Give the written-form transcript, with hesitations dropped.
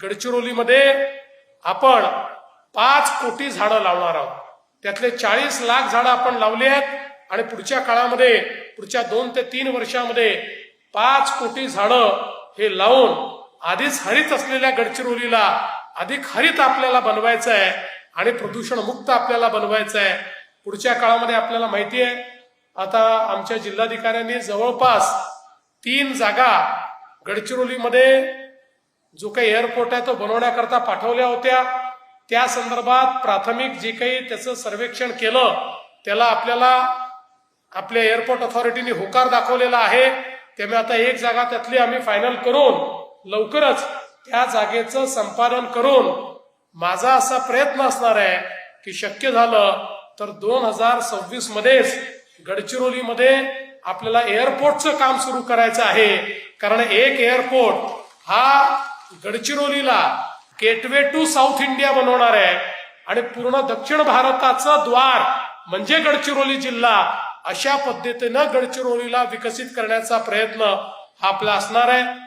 गडचिरोलीमध्ये आपण 5 कोटी झाडं लावणार आहोत. त्यातले 40 लाख झाडं आपण लावली आहेत आणि पुढच्या काळामध्ये पुढच्या 2 ते 3 वर्षामध्ये 5 कोटी झाडं हे लावून आधीच हरित असलेल्या गडचिरोलीला अधिक हरित आपल्याला बनवायचं आहे आणि प्रदूषण मुक्त आपल्याला बनवायचं आहे. पुढच्या काळामध्ये आपल्याला माहिती आहे आता आमच्या जिल्हाधिकाऱ्यांनी जवळपास 3 जागा गडचिरोलीमध्ये जो काही एअरपोर्ट आहे तो बनवण्याकरता पाठवल्या होत्या. त्या संदर्भात प्राथमिक जे काही त्याचं सर्वेक्षण केलं त्याला आपल्याला आपल्या एअरपोर्ट अथॉरिटीने होकार दाखवलेला आहे. त्यामुळे आता 1 जागा त्यातली आम्ही फायनल करून लवकरच त्या जागेचं संपादन करून माझा असा प्रयत्न असणार आहे की शक्य झालं तर 2026 मध्येच गडचिरोलीमध्ये आपल्याला एअरपोर्टचं काम सुरू करायचं आहे. कारण एक एअरपोर्ट हा गडचिरोलीला गेटवे टू साऊथ इंडिया बनवणार आहे आणि पूर्ण दक्षिण भारताचं द्वार म्हणजे गडचिरोली जिल्हा. अशा पद्धतीनं गडचिरोलीला विकसित करण्याचा प्रयत्न हा आपला असणार आहे.